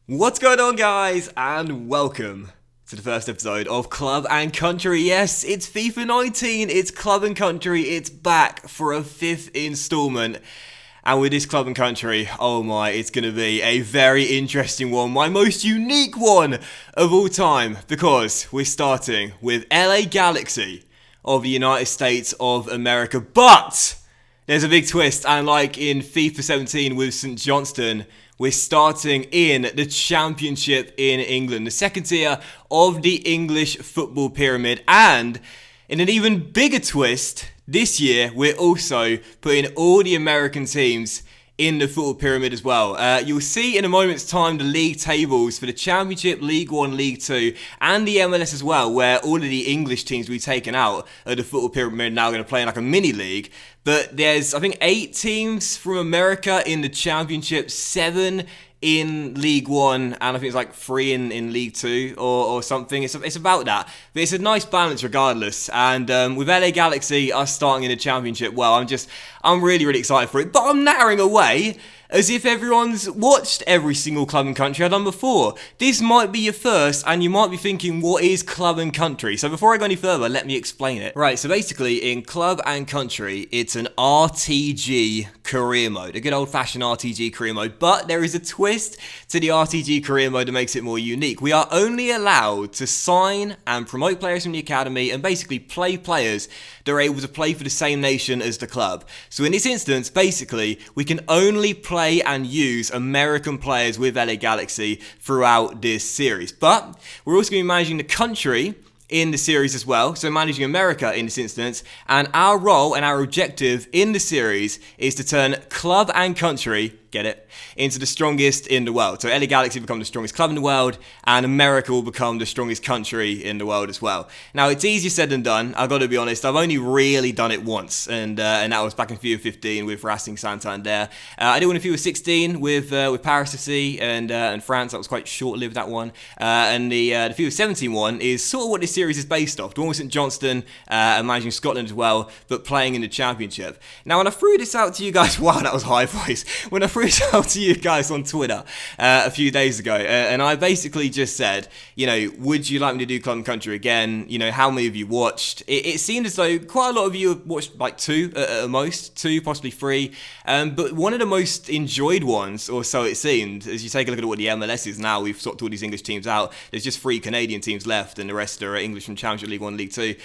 What's going on, guys, and welcome to the first episode of Club and Country. Yes, it's FIFA 19, it's Club and Country, it's back for a fifth installment. And with this Club and Country, oh my, it's going to be a very interesting one, my most unique one of all time, because we're starting with LA Galaxy of the United States of America. But there's a big twist, and like in FIFA 17 with St. Johnston, we're starting in the Championship in England, the second tier of the English football pyramid. And in an even bigger twist, this year we're also putting all the American teams in the football pyramid as well. You'll see in a moment's time the league tables for the Championship, League 1, League 2 and the MLS as well, where all of the English teams we've taken out of the football pyramid are now going to play in like a mini league. But there's, I think, 8 teams from America in the Championship, 7 in League 1, and I think it's like 3 in League 2 or something. It's about that. But it's a nice balance regardless. And with LA Galaxy, us starting in the Championship, well, I'm really, really excited for it. But I'm nattering away as if everyone's watched every single Club and Country I've done before. This might be your first, and you might be thinking, what is Club and Country? So before I go any further, let me explain it. Right, so basically, in Club and Country, it's an RTG career mode, a good old-fashioned RTG career mode, but there is a twist to the RTG career mode that makes it more unique. We are only allowed to sign and promote players from the academy and basically play players that are able to play for the same nation as the club. So in this instance, basically, we can only play and use American players with LA Galaxy throughout this series. But we're also going to be managing the country in the series as well, so managing America in this instance, and our role and our objective in the series is to turn Club and Country, get it, into the strongest in the world. So LA Galaxy become the strongest club in the world, and America will become the strongest country in the world as well. Now, it's easier said than done, I've got to be honest. I've only really done it once, and that was back in FIFA 15 with Racing Santander. I did one in FIFA 16 with Paris FC and France. That was quite short-lived, that one. And the FIFA 17 one is sort of what this series is based off. The one with St. Johnston and managing Scotland as well, but playing in the Championship. Now, when I threw this out to you guys, wow, that was high voice. When I threw it out to you guys on Twitter a few days ago, and I basically just said, you know, would you like me to do Club and Country again? You know, how many of you watched? It seemed as though quite a lot of you have watched like 2 at most, 2, possibly 3. But one of the most enjoyed ones, or so it seemed, as you take a look at what the MLS is now, we've sorted all these English teams out. There's just 3 Canadian teams left, and the rest are English from Championship, League 1, League 2.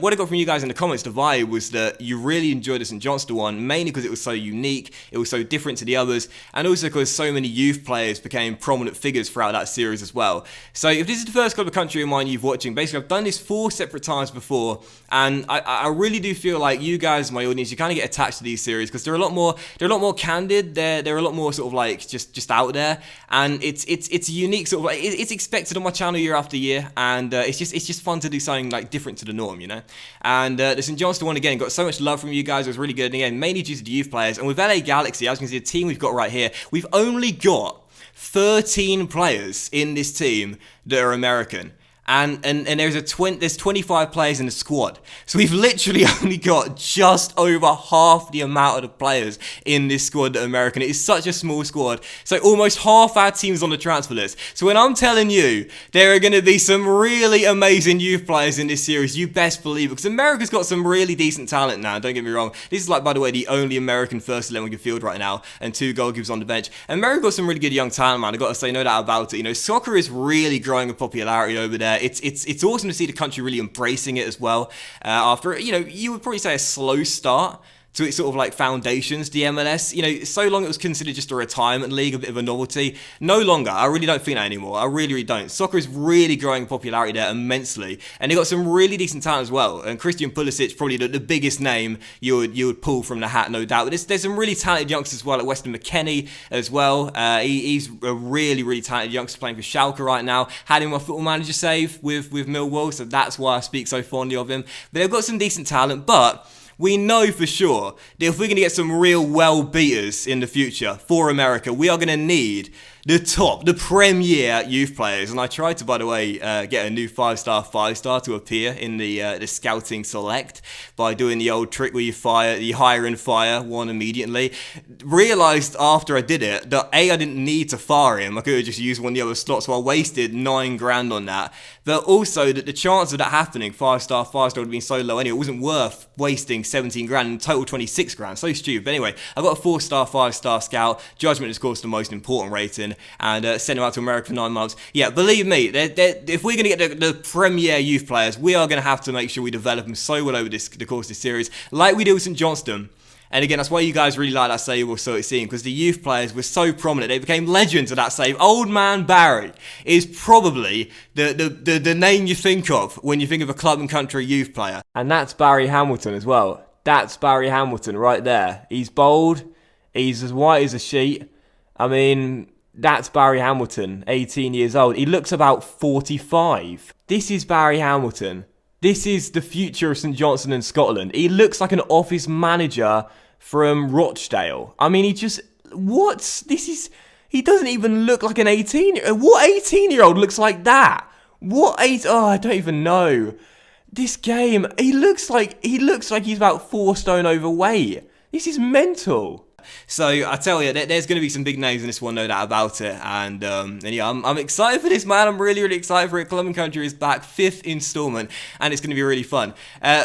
What I got from you guys in the comments, the vibe was that you really enjoyed the St. Johnston one, mainly because it was so unique, it was so different to the others, and also because so many youth players became prominent figures throughout that series as well. So if this is the first Club of Country of mine you've watching, basically I've done this 4 separate times before, and I really do feel like you guys, my audience, you kind of get attached to these series because they're a lot more candid. They're a lot more sort of like just out there, and it's a unique sort of like it's expected on my channel year after year, and it's just fun to do something like different to the norm, you know. And the St. Johnston one again got so much love from you guys. It was really good, and again mainly due to the youth players. And with LA Galaxy, as you can see, the team we've got right here, we've only got 13 players in this team that are American. And there's 25 players in the squad. So we've literally only got just over half the amount of the players in this squad that are American. It is such a small squad. So almost half our team's on the transfer list. So when I'm telling you there are going to be some really amazing youth players in this series, you best believe it. Because America's got some really decent talent now, don't get me wrong. This is like, by the way, the only American first 11 we can field right now, and 2 goalkeepers on the bench. America got some really good young talent, man. I've got to say no doubt about it. You know, soccer is really growing in popularity over there. It's awesome to see the country really embracing it as well. After, you know, you would probably say a slow start to its sort of like foundations, the MLS. You know, so long it was considered just a retirement league, a bit of a novelty. No longer. I really don't think that anymore. I really, really don't. Soccer is really growing in popularity there immensely, and they got some really decent talent as well. And Christian Pulisic, probably the biggest name you would pull from the hat, no doubt. But there's some really talented youngsters as well, like Weston McKennie as well. He's a really, really talented youngster playing for Schalke right now. Had him on Football Manager save with Millwall, so that's why I speak so fondly of him. But they've got some decent talent, but we know for sure that if we're going to get some real well beaters in the future for America, we are going to need the premier youth players. And I tried to, by the way, get a new 5-star to appear in the scouting select by doing the old trick where you hire and fire one immediately. Realised after I did it that I didn't need to fire him. I could have just used one of the other slots, so I wasted $9,000 on that. But also that the chance of that happening, 5-star would have been so low anyway. It wasn't worth wasting $17,000 in total, $26,000. So stupid. But anyway, I got a 4-star, 5-star scout. Judgment is, of course, the most important rating, and sent him out to America for 9 months. Yeah, believe me, if we're going to get the premier youth players, we are going to have to make sure we develop them so well over the course of this series, like we did with St Johnston. And again, that's why you guys really like that save or so it seemed, because the youth players were so prominent. They became legends of that save. Old Man Barry is probably the name you think of when you think of a club and country youth player. And that's Barry Hamilton as well. That's Barry Hamilton right there. He's bold. He's as white as a sheet. I mean, that's Barry Hamilton, 18 years old. He looks about 45. This is Barry Hamilton. This is the future of St Johnstone and Scotland. He looks like an office manager from Rochdale. I mean, he doesn't even look like an 18-year-old. What 18-year-old looks like that? I don't even know. This game, he looks like he's about 4 stone overweight. This is mental. So I tell you, there's going to be some big names in this one, no doubt about it. And yeah, I'm excited for this, man. I'm really, really excited for it. Club and Country is back, 5th installment, and it's going to be really fun.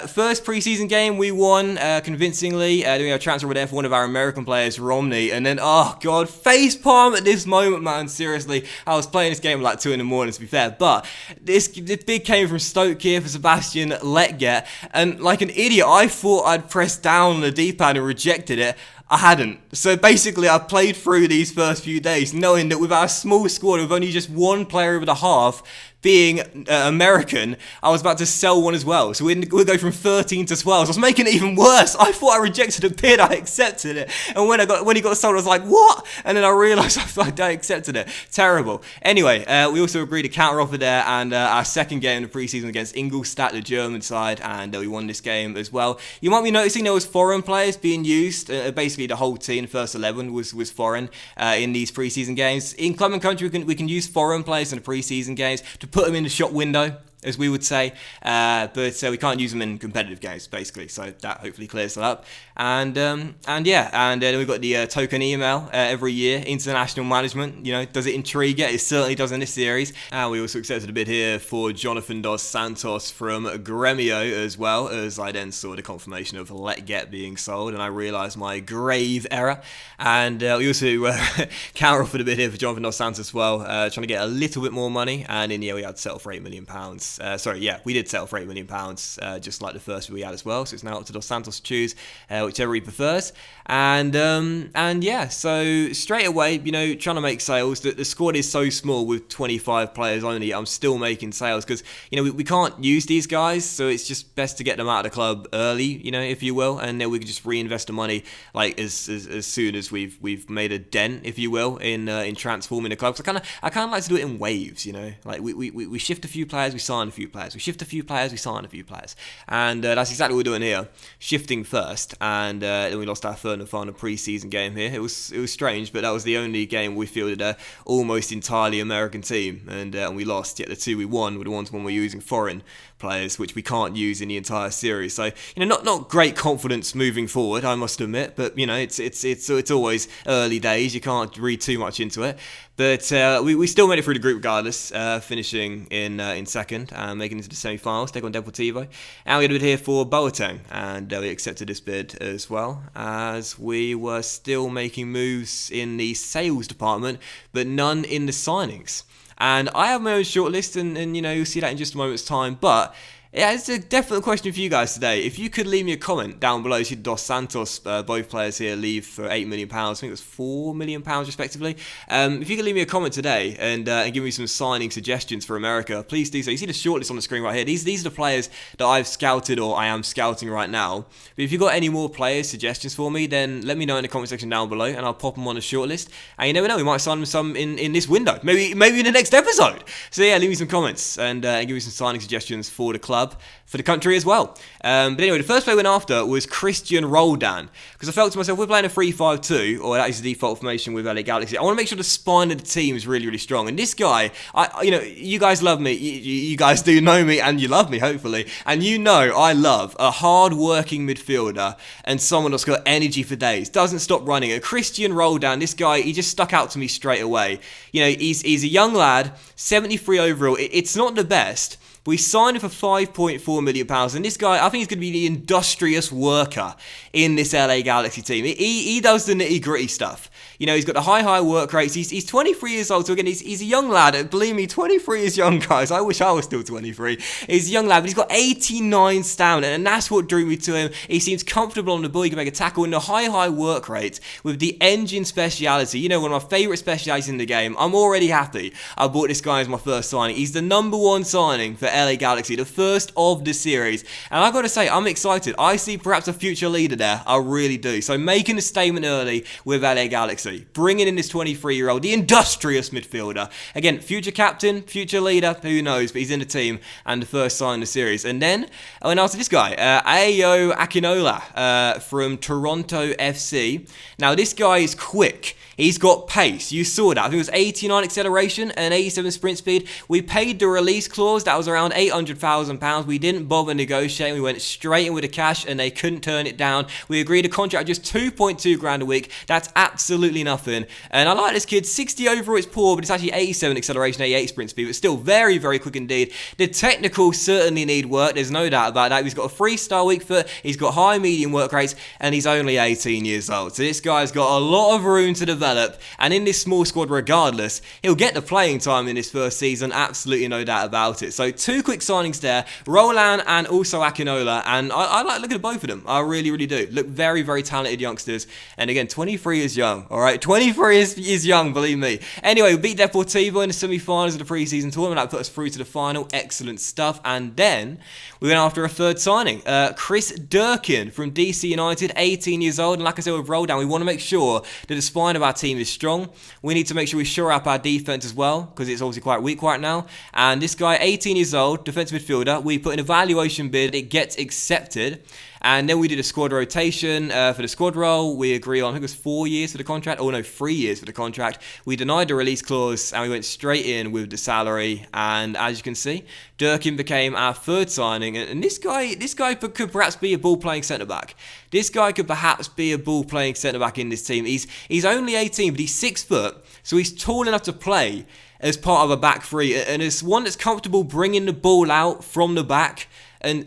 First preseason game, we won convincingly, doing a transfer over there for one of our American players, Romney. And then, oh god, facepalm at this moment, man. Seriously, I was playing this game at like 2 in the morning, to be fair. But this big came from Stoke here for Sebastian Letget, and like an idiot, I thought I'd pressed down on the D-pad and rejected it. I hadn't. So basically, I played through these first few days knowing that with our small squad of only just one player over the half being American, I was about to sell one as well. So we'd go from 13 to 12. So I was making it even worse. I thought I rejected a bid. I accepted it. And when he got sold, I was like, what? And then I realised I accepted it. Terrible. Anyway, we also agreed to counter offer there, and our second game in the preseason against Ingolstadt, the German side, and we won this game as well. You might be noticing there was foreign players being used. Basically, the whole team, first 11 was foreign in these preseason games. In Club and Country, we can use foreign players in the preseason games to put them in the shop window, as we would say, but we can't use them in competitive games, basically. So that hopefully clears that up. And then we've got the token email every year. International management, does it intrigue you? It certainly does in this series. And we also accepted a bid here for Jonathan dos Santos from Gremio, as well as I then saw the confirmation of Letget being sold, and I realised my grave error. And we also counter offered a bid here for Jonathan dos Santos as well, trying to get a little bit more money. And in the end, we had to settle for £8 million. We did settle for £8 million, just like the first we had as well. So it's now up to Dos Santos to choose whichever he prefers. And yeah, so straight away, trying to make sales. The squad is so small with 25 players only. I'm still making sales because we can't use these guys, so it's just best to get them out of the club early, if you will, and then we can just reinvest the money like as soon as we've made a dent, if you will, in transforming the club. So I kind of like to do it in waves, like we shift a few players, we sign a few players. We shift a few players, we sign a few players. And that's exactly what we're doing here. Shifting first. And then we lost our third and final pre-season game here. It was strange, but that was the only game we fielded a almost entirely American team. And we lost. Yet the 2 we won were the ones when we're using foreign players, which we can't use in the entire series. So, not great confidence moving forward, I must admit. But, it's always early days. You can't read too much into it. But we still made it through the group regardless, finishing in second and making it to the semi-finals, take on Deportivo. And we had a bid here for Boateng, and we accepted this bid as well, as we were still making moves in the sales department, but none in the signings. And I have my own shortlist, and you'll see that in just a moment's time, but yeah, it's a definite question for you guys today. If you could leave me a comment down below, you see Dos Santos, both players here, leave for £8 million. I think it was £4 million respectively. If you could leave me a comment today and give me some signing suggestions for America, please do so. You see the shortlist on the screen right here. These are the players that I've scouted or I am scouting right now. But if you've got any more players suggestions for me, then let me know in the comment section down below, and I'll pop them on the shortlist. And you never know, we might sign them some in this window, maybe in the next episode. So yeah, leave me some comments and give me some signing suggestions for the club. club, for the country as well. But anyway, the first player I went after was Christian Roldan, because I felt to myself, we're playing a 3-5-2, or that is the default formation with LA Galaxy. I want to make sure the spine of the team is really, really strong. And this guy, you guys love me. You guys do know me, and you love me, hopefully. And you know I love a hard-working midfielder and someone that's got energy for days, doesn't stop running. And Christian Roldan, this guy, he just stuck out to me straight away. He's a young lad, 73 overall. It's not the best, but we signed him for £5.4 million, and this guy, I think he's going to be the industrious worker in this LA Galaxy team. He does the nitty-gritty stuff. He's got the high work rates. He's 23 years old, so again, he's a young lad. Believe me, 23 is young, guys. I wish I was still 23. He's a young lad, but he's got 89 stamina, and that's what drew me to him. He seems comfortable on the ball. He can make a tackle, and the high work rate with the engine speciality. One of my favourite specialities in the game. I'm already happy I bought this guy as my first signing. He's the #1 signing for LA Galaxy, the first of the series, and I've got to say, I'm excited. I see perhaps a future leader there. I really do. So making a statement early with LA Galaxy, bringing in this 23-year-old, the industrious midfielder. Again, future captain, future leader, who knows, but he's in the team and the first sign in the series. And then I went after this guy, Ayo Akinola from Toronto FC. Now this guy is quick. He's got pace. You saw that. I think it was 89 acceleration and 87 sprint speed. We paid the release clause. That was around £800,000. We didn't bother negotiating. We went straight in with the cash and they couldn't turn it down. We agreed a contract just 2.2 grand a week. That's absolutely nothing. And I like this kid. 60 overall, it's poor, but it's actually 87 acceleration, 88 sprint speed, but still very, very quick indeed. The technicals certainly need work. There's no doubt about that. He's got a 3-star weak foot. He's got high, medium work rates, and he's only 18 years old. So this guy's got a lot of room to develop. And in this small squad regardless, he'll get the playing time in his first season, absolutely no doubt about it. So 2 quick signings there, Roland and also Akinola, and I like looking at both of them. I really, really do. Look very, very talented youngsters, and again, 23 is young, alright? 23 is young, believe me. Anyway, we beat Deportivo in the semi-finals of the pre-season tournament. That put us through to the final. Excellent stuff. And then we went after a third signing, Chris Durkin from DC United, 18 years old, and like I said with Roldan, we want to make sure that the spine of our team is strong. We need to make sure we shore up our defense as well, because it's obviously quite weak right now. And this guy, 18 years old, defensive midfielder, we put an evaluation bid, it gets accepted. And then we did a squad rotation for the squad role. We agreed on, I think it was 4 years for the contract. Oh no, 3 years for the contract. We denied the release clause and we went straight in with the salary. And as you can see, Durkin became our third signing. And this guy could perhaps be a ball-playing centre-back. This guy could perhaps be a ball-playing centre-back in this team. He's only 18, but he's 6 foot, so he's tall enough to play as part of a back three. And as one that's comfortable bringing the ball out from the back. And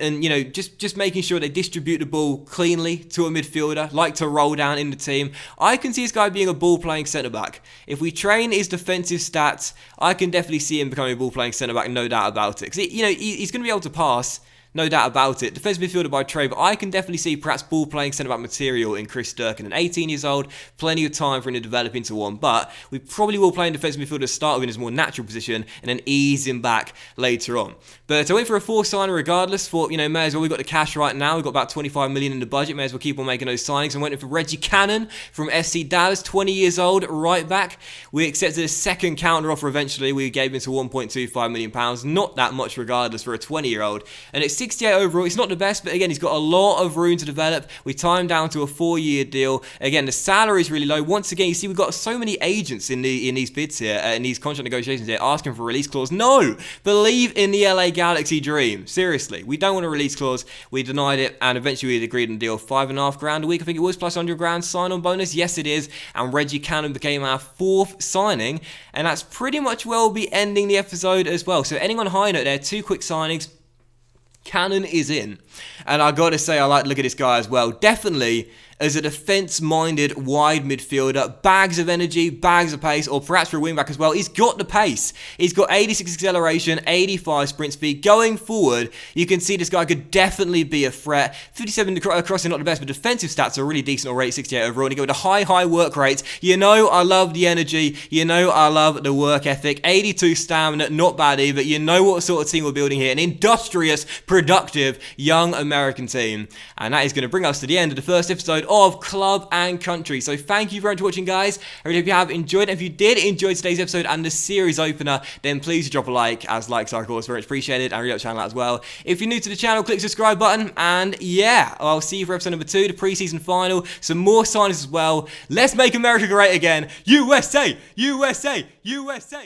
just making sure they distribute the ball cleanly to a midfielder, like to roll down in the team. I can see this guy being a ball-playing centre-back. If we train his defensive stats, I can definitely see him becoming a ball-playing centre-back, no doubt about it. Because he's going to be able to pass, no doubt about it. Defensive midfielder by trade, but I can definitely see perhaps ball-playing centre-back material in Chris Durkin. And 18 years old, plenty of time for him to develop into one. But we probably will play in defensive midfielder to start with in his more natural position and then ease him back later on. But I went for a 4-signer regardless. Thought, may as well. We've got the cash right now. We've got about 25 million in the budget. May as well keep on making those signings. And went in for Reggie Cannon from SC Dallas, 20 years old, right back. We accepted a second counter offer eventually. We gave him to £1.25 million. Not that much regardless for a 20-year-old. And it's 68 overall. It's not the best, but again, he's got a lot of room to develop. We timed down to a 4-year deal. Again, the salary is really low. Once again, you see we've got so many agents in these bids here, in these contract negotiations here, asking for a release clause. No! Believe in the LA Galaxy dream. Seriously. We don't want a release clause. We denied it, and eventually we agreed on a deal of £5.5 grand a week, I think it was, plus 100 grand sign-on bonus. Yes, it is. And Reggie Cannon became our 4th signing, and that's pretty much where we'll be ending the episode as well. So ending on a high note there, 2 quick signings. Cannon is in, and I gotta say I like to look at this guy as well. Definitely as a defence-minded wide midfielder, bags of energy, bags of pace, or perhaps for a wing-back as well. He's got the pace. He's got 86 acceleration, 85 sprint speed. Going forward, you can see this guy could definitely be a threat. 57 crossing, not the best, but defensive stats are really decent already, 68 overall. And you go with a high work rates. I love the energy. I love the work ethic. 82 stamina, not bad either. You know what sort of team we're building here. An industrious, productive, young American team. And that is going to bring us to the end of the first episode of Club and Country. So thank you very much for watching, guys. I really hope you have enjoyed it. If you did enjoy today's episode and the series opener, then please drop a like, as likes are, of course, very much appreciated, and really help the channel out as well. If you're new to the channel, click the subscribe button, and yeah, I'll see you for episode number 2, the preseason final, some more signings as well. Let's make America great again. USA! USA! USA!